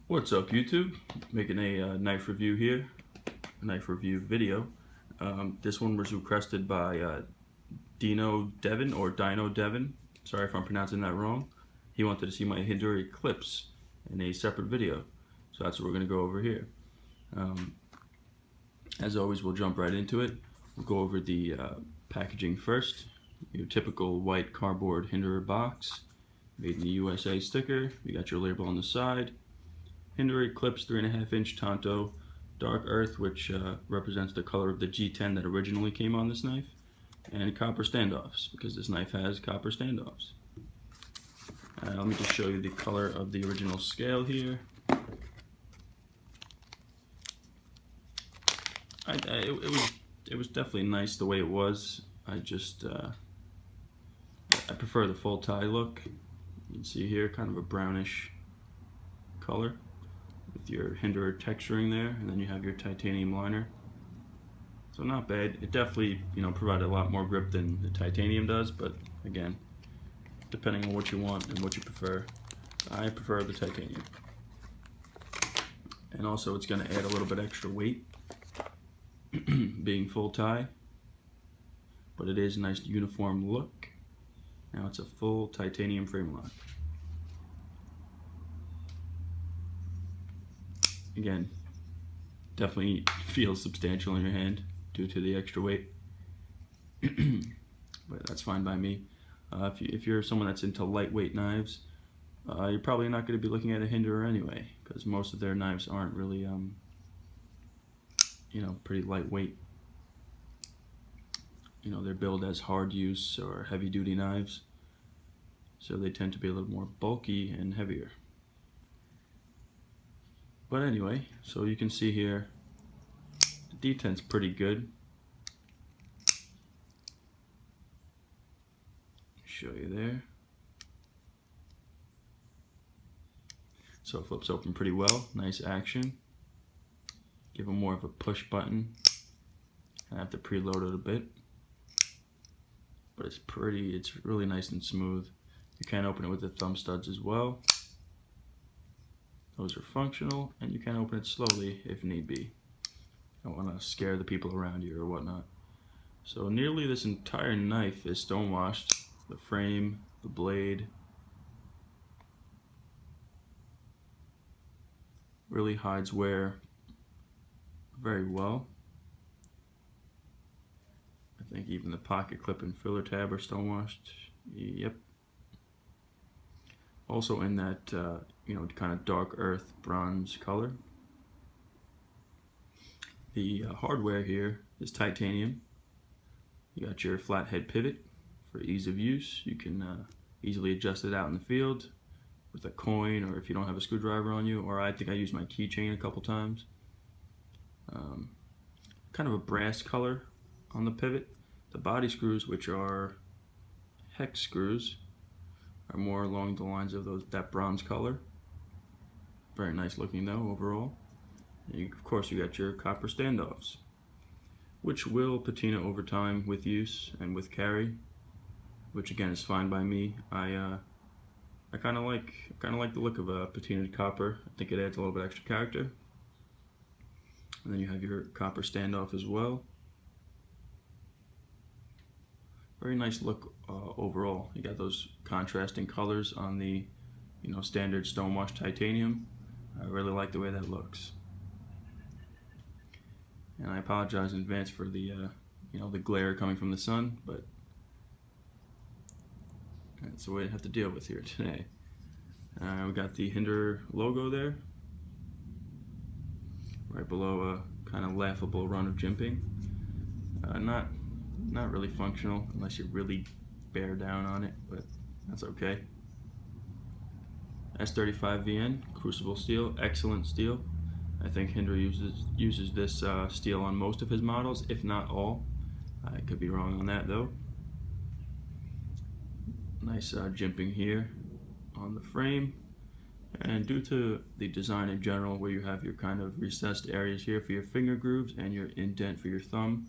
What's up, YouTube? Making a knife review here, a knife review video. This one was requested by Dino Devan or Dino Devan. Sorry if I'm pronouncing that wrong. He wanted to see my Hinderer Eklipse in a separate video, so that's what we're going to go over here. As always, we'll jump right into it. We'll go over the packaging first. Your typical white cardboard Hinderer box, made in the USA sticker. You got your label on the side. Hinderer Eklipse 3.5-inch Tanto dark earth, which represents the color of the G10 that originally came on this knife, and copper standoffs, because this knife has copper standoffs. Let me just show you the color of the original scale here. It was definitely nice the way it was. I prefer the full tie look. You can see here kind of a brownish color with your Hinderer texturing there, and then you have your titanium liner. So not bad. It definitely, provided a lot more grip than the titanium does, but again, depending on what you want and what you prefer. I prefer the titanium. And also it's going to add a little bit extra weight being full tie, but it is a nice uniform look. Now it's a full titanium frame lock. Again, definitely feels substantial in your hand due to the extra weight, but that's fine by me. If you're someone that's into lightweight knives, you're probably not going to be looking at a Hinderer anyway, because most of their knives aren't really, pretty lightweight. They're billed as hard use or heavy duty knives, so they tend to be a little more bulky and heavier. But anyway, so you can see here, the detent's pretty good. Show you there. So it flips open pretty well, nice action. Give them more of a push button. I have to preload it a bit, but it's really nice and smooth. You can open it with the thumb studs as well. Those are functional, and you can open it slowly if need be. You don't want to scare the people around you or whatnot. So nearly this entire knife is stonewashed. The frame, the blade. Really hides wear very well. I think even the pocket clip and filler tab are stonewashed. Yep. Also in that, kind of dark earth bronze color. The hardware here is titanium. You got your flathead pivot for ease of use. You can easily adjust it out in the field with a coin, or if you don't have a screwdriver on you, or I think I used my keychain a couple times. Kind of a brass color on the pivot. The body screws, which are hex screws, are more along the lines of that bronze color. Very nice looking though overall. And of course you got your copper standoffs, which will patina over time with use and with carry, which again is fine by me. I kind of like the look of a patinaed copper. I think it adds a little bit extra character. And then you have your copper standoff as well. Very nice look overall. You got those contrasting colors on the standard stonewash titanium. I really like the way that looks. And I apologize in advance for the the glare coming from the sun, but that's the way I have to deal with here today. We got the Hinderer logo there, right below a kind of laughable run of jimping. Not really functional unless you really bear down on it, but that's okay. S35VN crucible steel, excellent steel. I think Hinderer uses this steel on most of his models, if not all. I could be wrong on that though. Nice jimping here on the frame, and due to the design in general, where you have your kind of recessed areas here for your finger grooves and your indent for your thumb,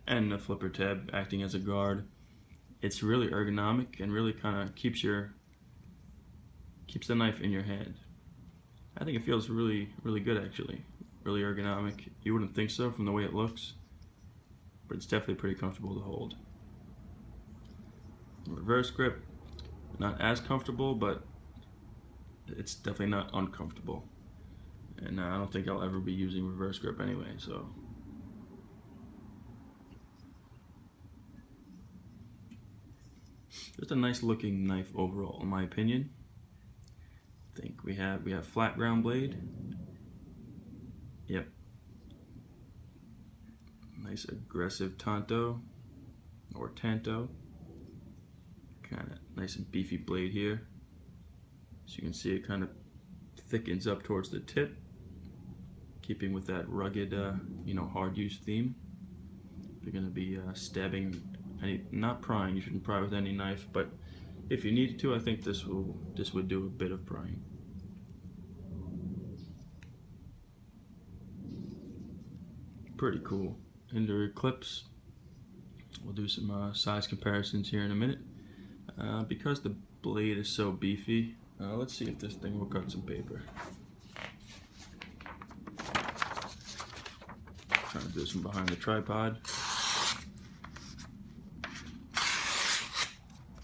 and the flipper tab acting as a guard, it's really ergonomic and really kind of keeps the knife in your hand. I think it feels really, really good actually. Really ergonomic. You wouldn't think so from the way it looks, but it's definitely pretty comfortable to hold. Reverse grip, not as comfortable, but it's definitely not uncomfortable. And I don't think I'll ever be using reverse grip anyway, so. Just a nice looking knife overall, in my opinion. I think we have flat ground blade. Yep. Nice aggressive Tanto or Tanto. Kind of nice and beefy blade here. So you can see it kind of thickens up towards the tip, keeping with that rugged, hard use theme. If you're going to be stabbing, not prying, you shouldn't pry with any knife, but if you needed to, I think this would do a bit of prying. Pretty cool. Hinderer Eklipse. We'll do some size comparisons here in a minute. Because the blade is so beefy, let's see if this thing will cut some paper. Trying to do this from behind the tripod.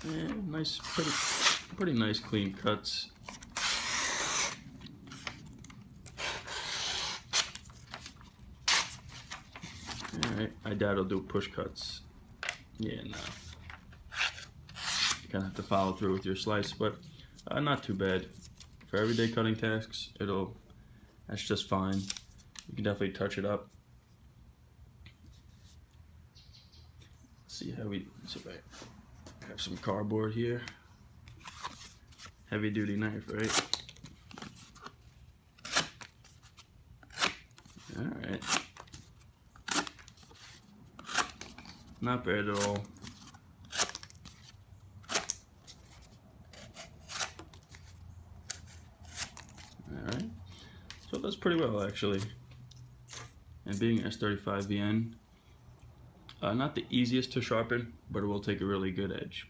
And nice, pretty nice clean cuts. Alright, I doubt it'll do push cuts. Yeah, no. Kind of have to follow through with your slice, but not too bad. For everyday cutting tasks, that's just fine. You can definitely touch it up. Let's see if I have some cardboard here. Heavy duty knife, right? Alright. Not bad at all. Alright. So that's pretty well actually. And being S35VN, not the easiest to sharpen, but it will take a really good edge.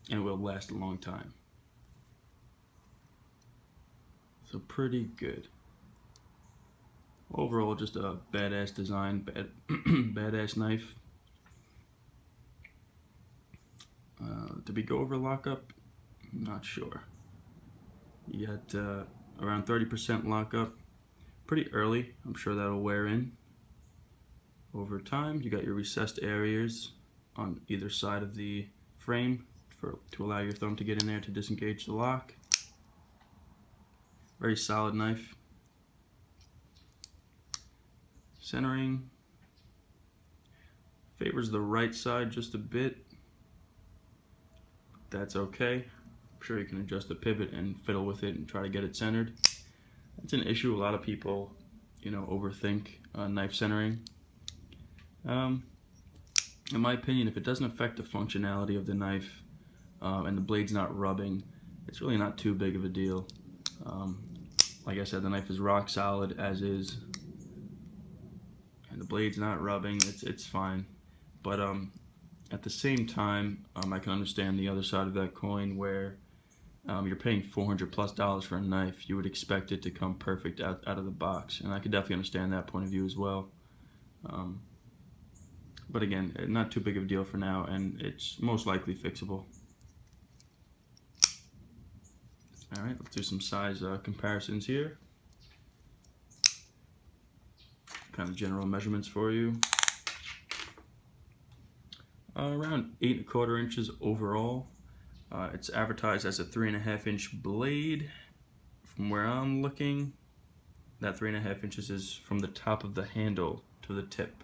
And it will last a long time. So pretty good. Overall, just a badass design, badass knife. Did we go over lockup? I'm not sure. You got around 30% lockup. Pretty early. I'm sure that'll wear in. Over time, you got your recessed areas on either side of the frame to allow your thumb to get in there to disengage the lock. Very solid knife. Centering favors the right side just a bit. That's okay. I'm sure you can adjust the pivot and fiddle with it and try to get it centered. It's an issue. A lot of people, overthink knife centering. In my opinion, if it doesn't affect the functionality of the knife and the blade's not rubbing, it's really not too big of a deal. Like I said, the knife is rock solid as is, and the blade's not rubbing. It's fine. But at the same time, I can understand the other side of that coin where you're paying $400+ for a knife. You would expect it to come perfect out of the box, and I could definitely understand that point of view as well. But again, not too big of a deal for now, and it's most likely fixable. Alright, let's do some size comparisons here. Kind of general measurements for you. Around 8 1/4 inches overall. It's advertised as a 3.5 inch blade. From where I'm looking, that 3.5 inches is from the top of the handle to the tip.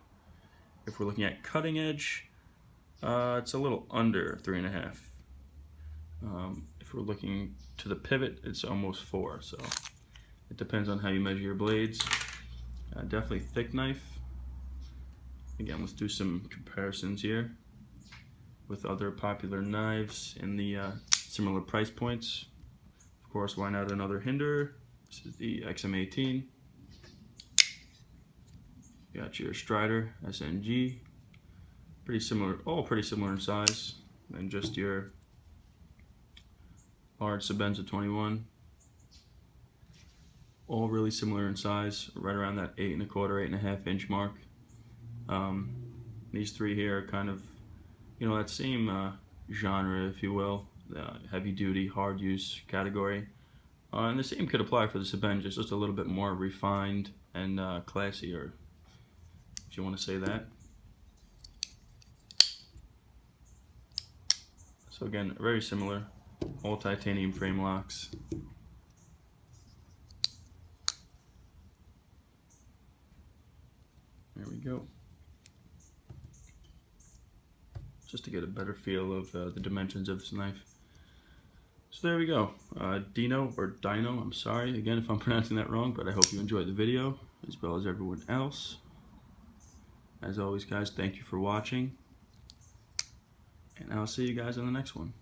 If we're looking at cutting edge, it's a little under 3.5. If we're looking to the pivot, it's almost 4. So it depends on how you measure your blades. Definitely thick knife. Again, let's do some comparisons here with other popular knives in the similar price points. Of course, why not another Hinderer? This is the XM18. You got your Strider SNG. Pretty similar, all pretty similar in size. And just your large Sebenza 21. all really similar in size, right around that 8 1/4, 8.5 inch mark. These three here are kind of, you know, that same genre, if you will, heavy duty, hard use category. And the same could apply for the Sabenja, just a little bit more refined and classier, if you want to say that. So again, very similar, all titanium frame locks. There we go. Just to get a better feel of the dimensions of this knife. So there we go. Dino, or Dino, I'm sorry again if I'm pronouncing that wrong, but I hope you enjoyed the video, as well as everyone else. As always, guys, thank you for watching, and I'll see you guys on the next one.